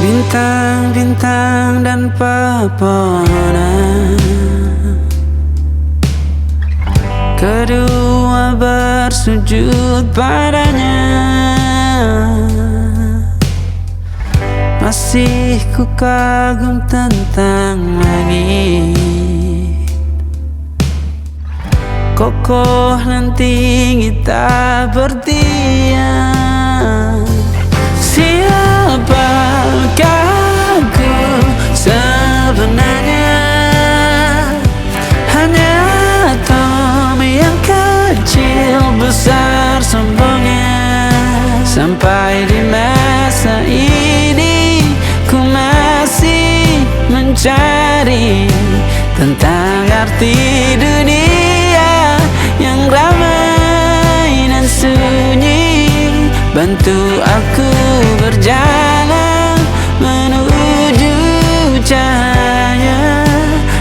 Bintang-bintang dan pepohonan, kedua bersujud padanya. Masih ku kagum tentang langit, kokoh dan tinggi tak bertiang. Siapakah aku sebenarnya? Hanya atom yang kecil besar sombongnya. Sampai di masa ini ku masih mencari tentang arti dunia yang ramai dan sunyi. Bantu aku berjalan menuju cahaya,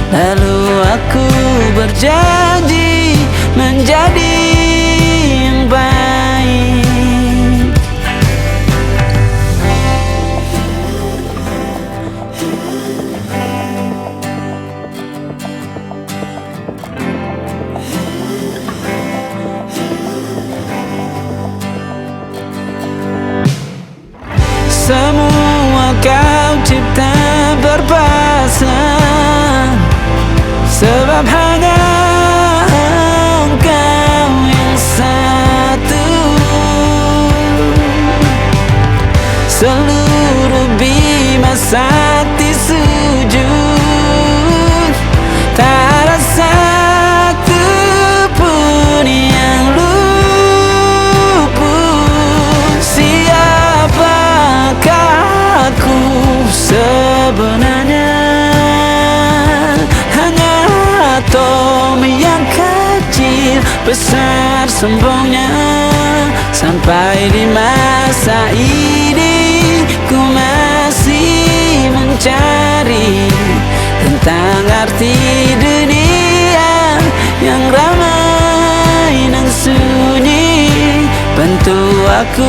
lalu aku berjanji menjadi yang baik. Semua kau cipta berpasang, sebab hanya engkau yang satu. Seluruh bima sakti sujud, tak ada satu pun yang luput. Siapakah aku sebenarnya? Hanya atom yang kecil besar sombongnya. Sampai di masa ini ku masih mencari tentang arti dunia yang ramai dan sunyi. Bantu aku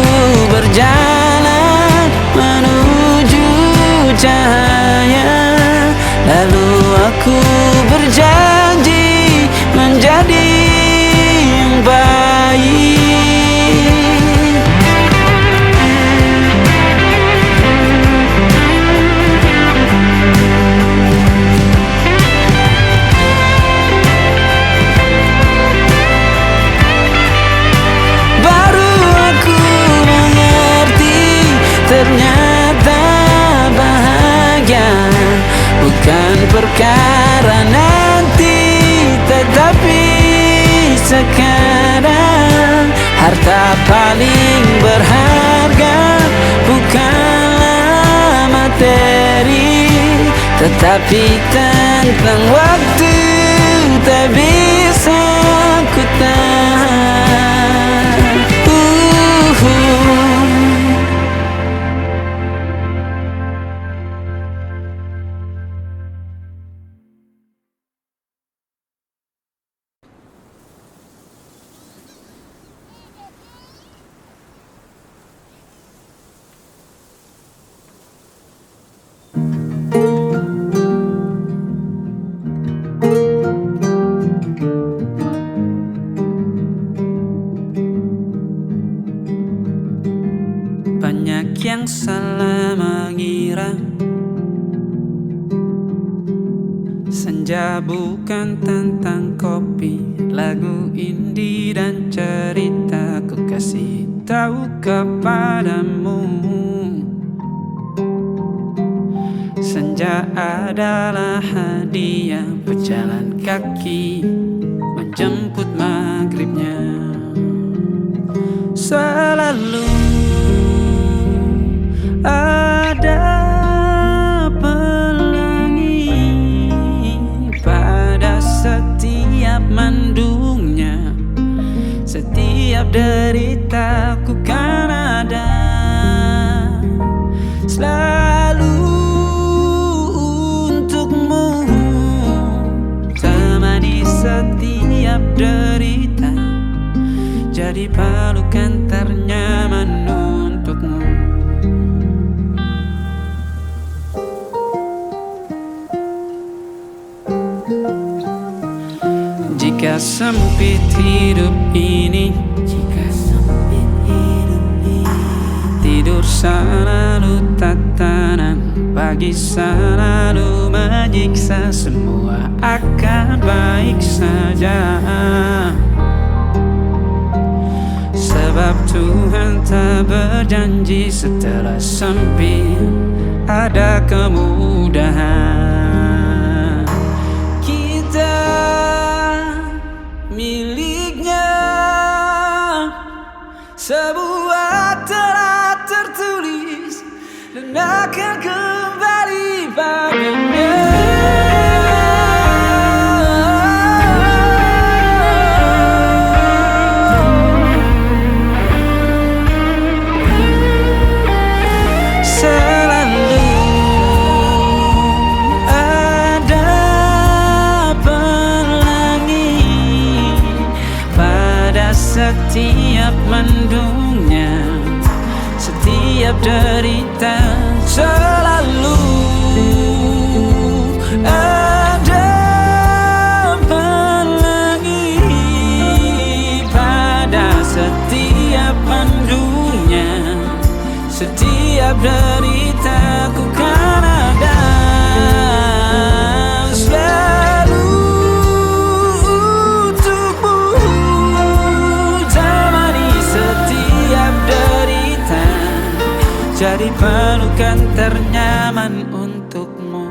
berjalan menuju cahaya, lalu aku berjanji menjadi yang baik. Baru aku mengerti, ternyata bahagia bukan perkara nanti, tetapi sekarang. Harta paling berharga bukanlah materi, tetapi tentang waktu tak bisa ku tahan. Banyak yang salah mengira senja bukan tentang kopi, lagu indie dan cerita. Ku kasih tahu kepadamu, senja adalah hadiah pejalan kaki menjemput maghribnya. Selalu ada pelangi pada setiap mendungnya. Setiap derita ku kan ada selalu untukmu, temani setiap derita, jadi pelukan ternyaman untukmu. Jika sempit hidup ini, tidur selalu tatanan, pagi selalu menyiksa, semua akan baik saja. Sebab Tuhan tak berjanji setelah sempit ada kemudahan. Kita miliknya, sebuah telah tertulis dan akan kembali padanya. Setiap mendungnya, setiap derita, selalu ada pelangi. Pada setiap mendungnya, setiap derita, ku kan ada jadi pelukan ternyaman untukmu.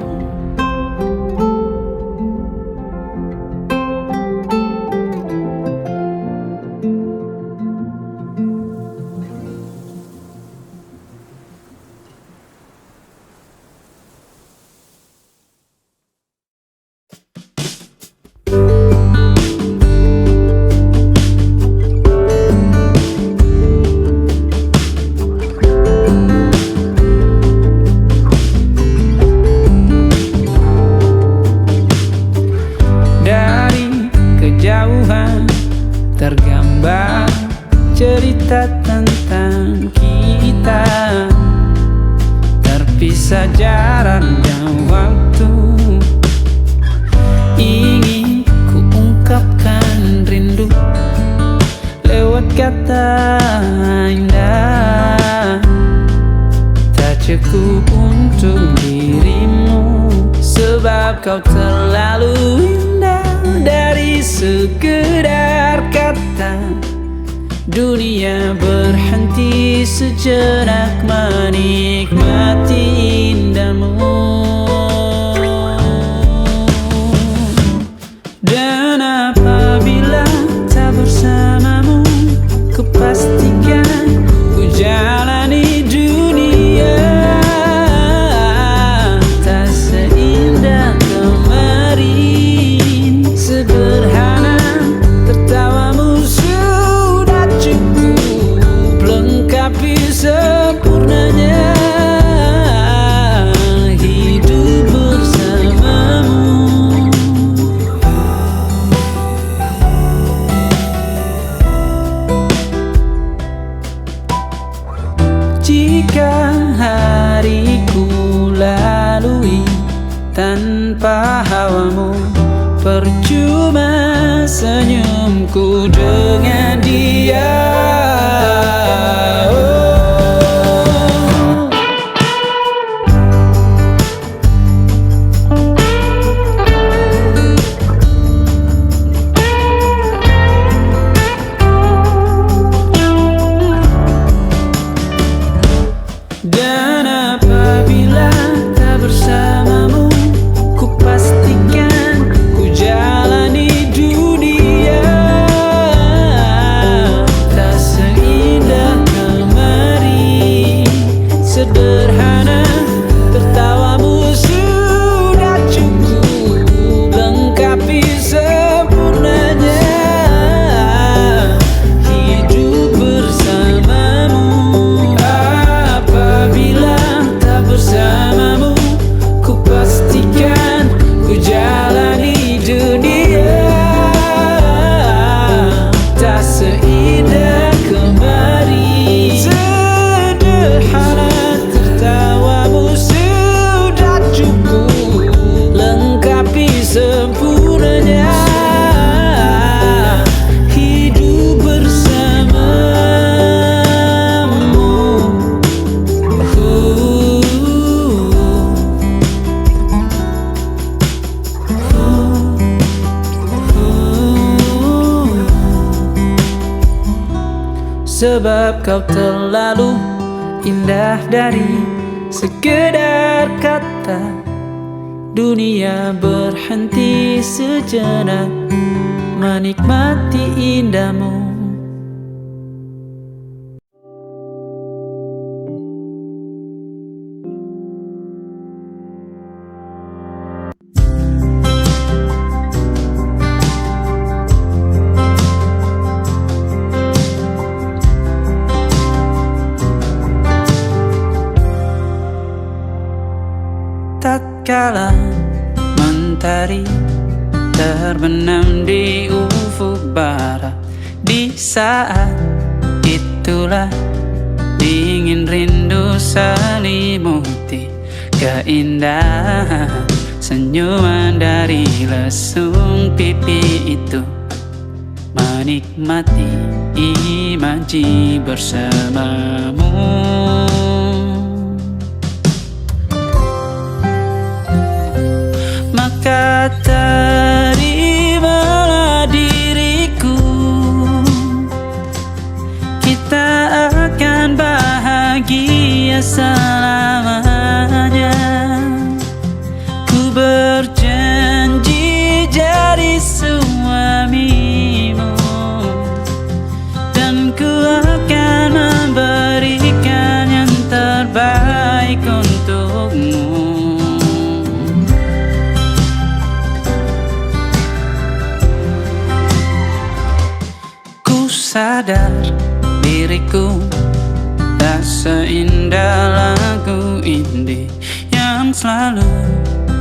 Tergambar cerita tentang kita, terpisah jarak dan waktu. Ingin ku ungkapkan rindu lewat kata indah, tak cukup untuk dirimu, sebab kau terlalu indah. Dari sekedar kata, dunia berhenti sejenak menikmati indahmu. Dan apabila tak bersamamu, ku pastikan ku jalani dunia tak seindah kemarin. Sederhana, tertawamu sudah cukup lengkapi sempurnanya hidup bersamamu. Jika hariku lalui tanpa hawamu, percuma senyumku dengan dia. Dan apabila tak bersamamu, ku pastikan ku jalani dunia tak seindah kemarin. Sederhana, tertawamu sudah cukup lengkapi sempurnanya hidup bersamamu. Apabila tak bersamamu, ku pastikan ku jalani dunia tak seindah kemarin. Sederhana, tertawamu sudah cukup lengkapi sempurnanya sebab kau terlalu indah dari sekedar kata. Dunia berhenti sejenak menikmati indahmu. Tatkala mentari terbenam di ufuk barat, di saat itulah dingin rindu selimuti keindahan senyuman dari lesung pipi itu. Menikmati imaji bersamamu. Maka terimalah diriku, kita akan bahagia selamanya. Ku berjanji jadi suamimu, dan ku akan memberikan yang terbaik untukmu. Sadar diriku tak seindah lagu indie yang selalu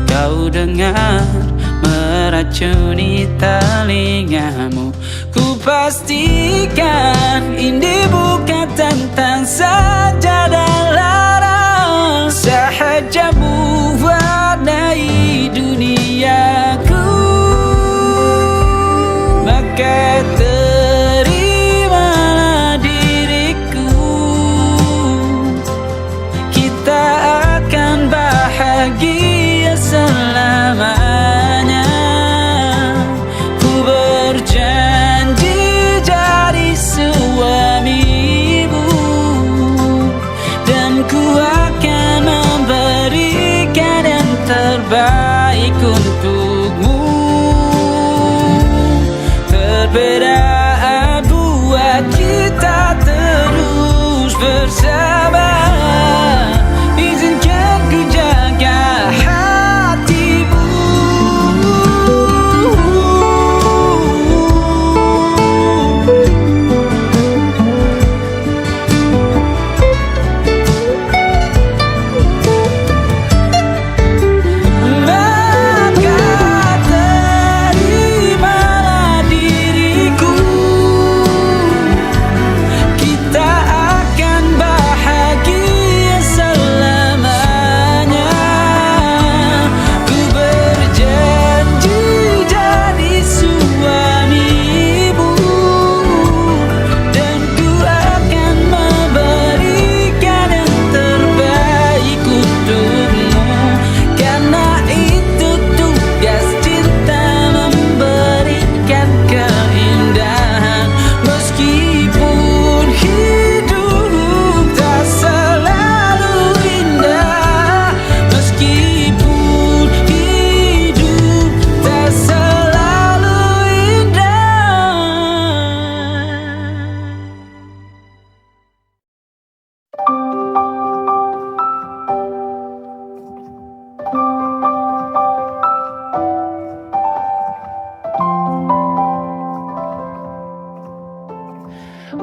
kau dengar meracuni telingamu. Ku pastikan indie bukan tentang sajadah larang, sahaja mewarnai duniaku. Maka bahagia selamanya. Ku berjanji jadi suamimu, dan ku akan memberikan yang terbaik untukmu. Perbedaan buat kita terus bersama.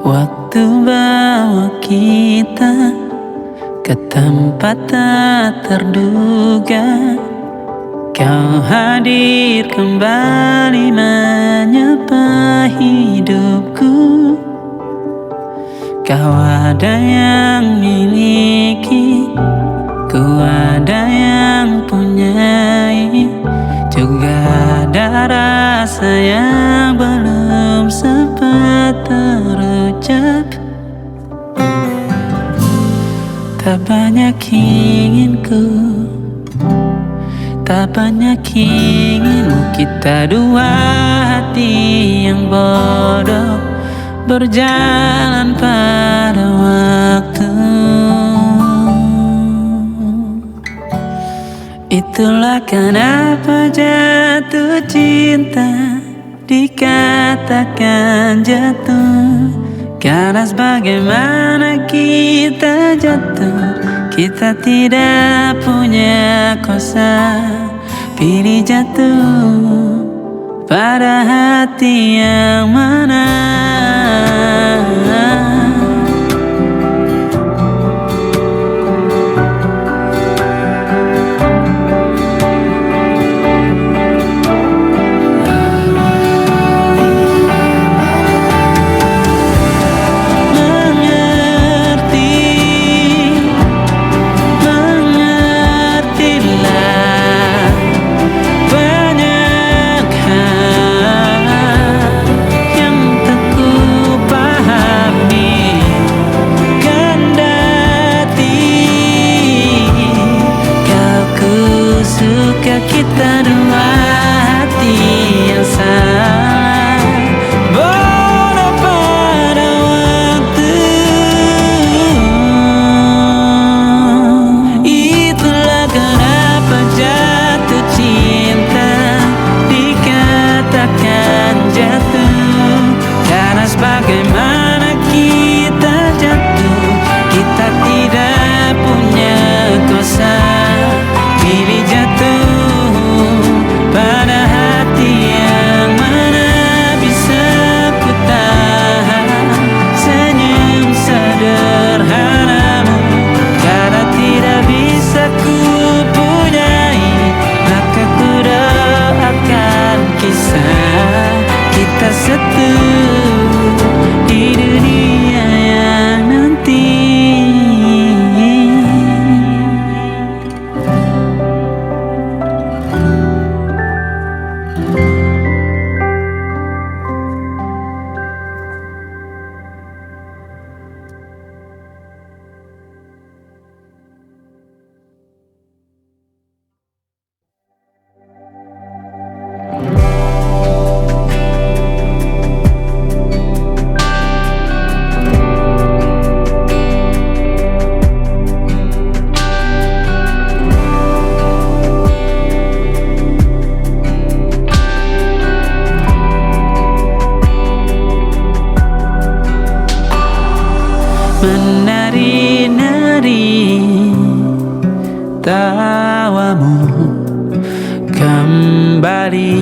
Waktu bawa kita ke tempat tak terduga, kau hadir kembali menyapa hidupku. Kau ada yang miliki, ku ada yang punyai, juga ada rasa yang belum sempat terucap. Tak banyak inginku, tak banyak inginmu. Kita dua hati yang bodoh berjalan pada waktu. Itulah kenapa jatuh cinta dikatakan jatuh, karena sebagaimana kita jatuh, kita tidak punya kuasa. Pilih jatuh pada hati yang mana. Kita dua hati yang salah bodoh pada waktu. Itulah kenapa jatuh cinta dikatakan jatuh, karena sebagaimana kita jatuh, kita tidak punya kuasa. Pilih jatuh pada hati yang mana. Bisa ku tahan senyum sederhanamu, karena tidak bisa ku punyai, maka ku doakan kisah kita satu di dunia yang nanti. Menari-nari tawamu kembali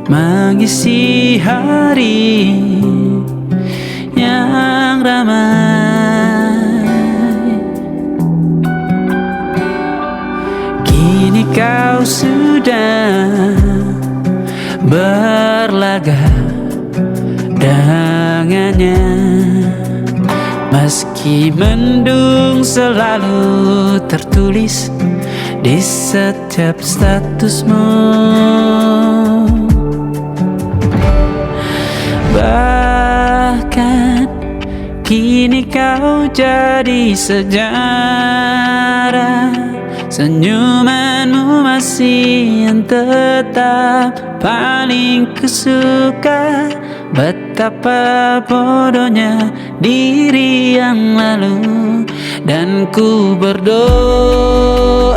mengisi hari yang ramai. Kini kau sudah berlaga dengannya, meski mendung selalu tertulis di setiap statusmu. Bahkan kini kau jadi sejarah, senyumanmu masih yang tetap paling kusuka. Betapa bodohnya diri yang lalu, dan ku berdoa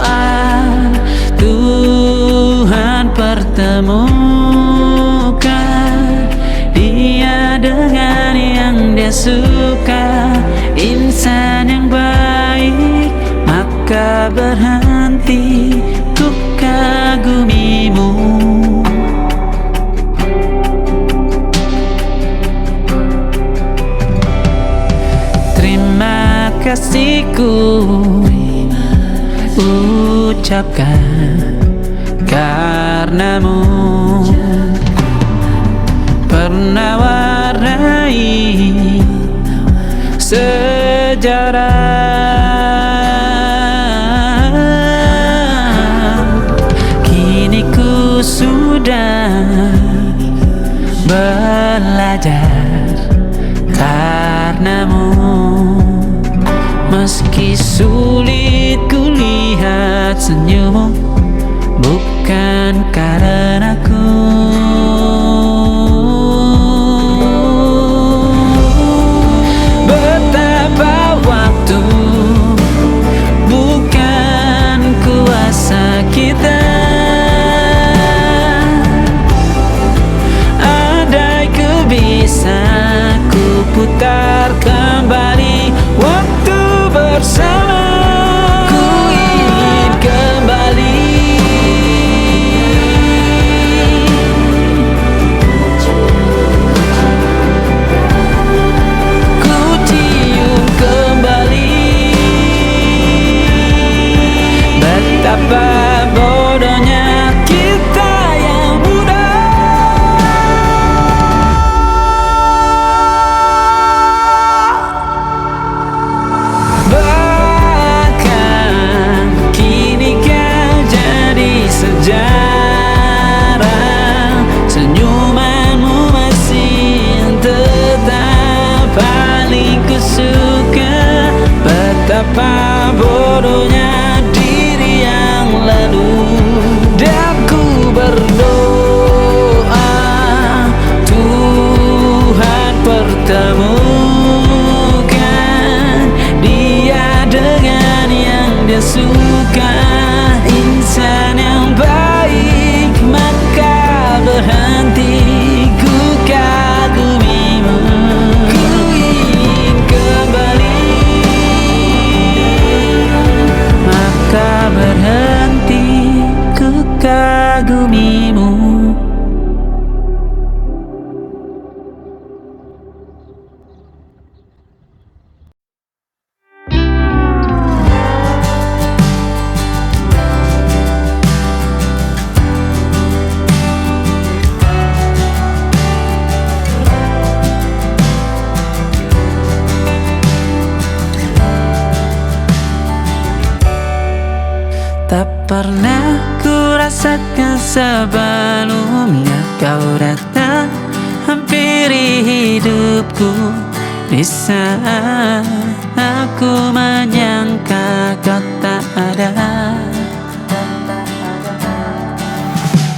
Tuhan pertemukan dia dengan yang dia suka. Insan yang baik, maka berhenti ku kagumimu. Terima kasihku ucapkan karenamu pernah warnai sejarah. Kini ku sudah belajar karenamu. Meski sulit ku lihat senyummu, bukan karenaku. dia suka insan yang baik, maka berhenti ku kagumimu. Ku ingin kembali, maka berhenti ku kagumimu. Tak pernah ku rasakan sebelumnya kau datang hampiri hidupku di saat aku menyangka kau tak ada.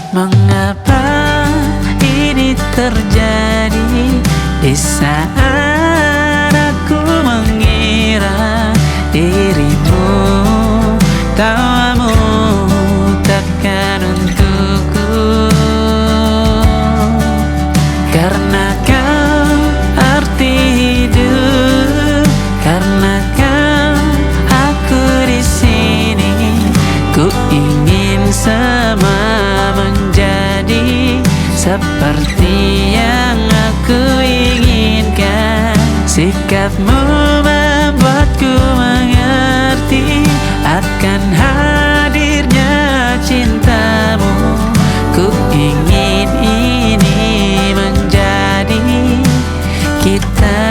Mengapa ini terjadi di saat aku mengira dirimu, tawamu takkan untukku. Karena kau arti hidup, karena kau aku di sini. Ku ingin semua menjadi seperti yang aku inginkan. Sikapmu membuatku mengerti akan hadirnya cintamu. Ku ingin ini menjadi kita.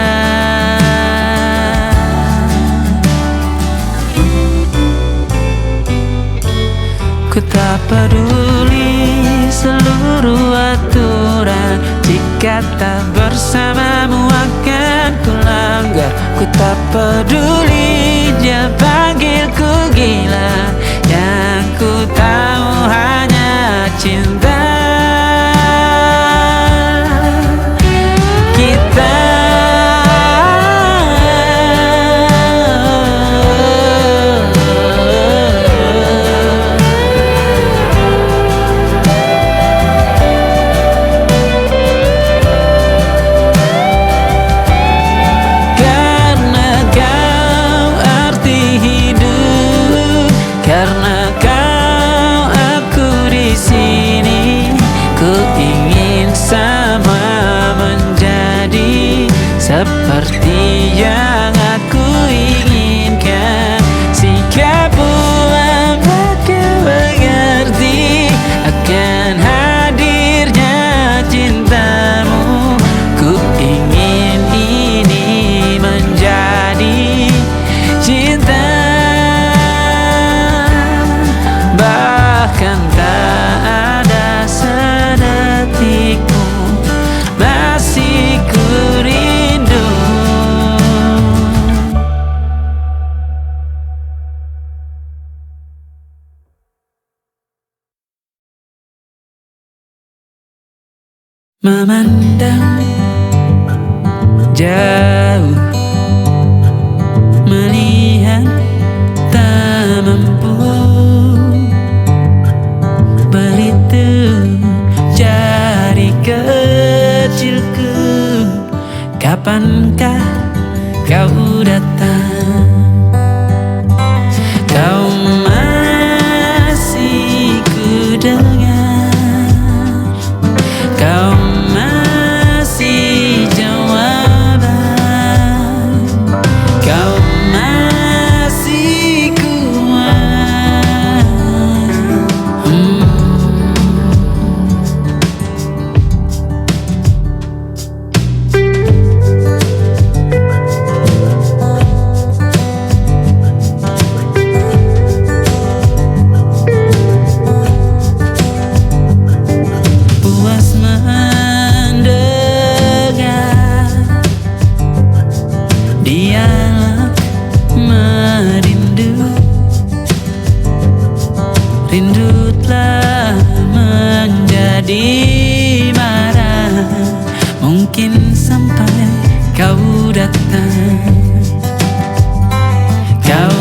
Ku tak peduli seluruh aturan, jika tak bersamamu akan ku langgar. Ku tak peduli dia panggilku gila, yang ku tahu hanya cinta kita. Karena kau aku di sini. Ku ingin sama menjadi seperti yang aku inginkan. Sikapmu membuatku mengerti akan hadirnya cintamu. Ku ingin ini menjadi cinta. Bahkan tak ada sedetikmu masih ku rindu. Memandang jauh, melihat tak mampu. Berhitung jari kecilku, kapankah kau datang? Kau masih ku dengar, kau masih jawaban, kau masih kuat. Rindu telah menjadi marah, mungkin sampai kau datang. Kau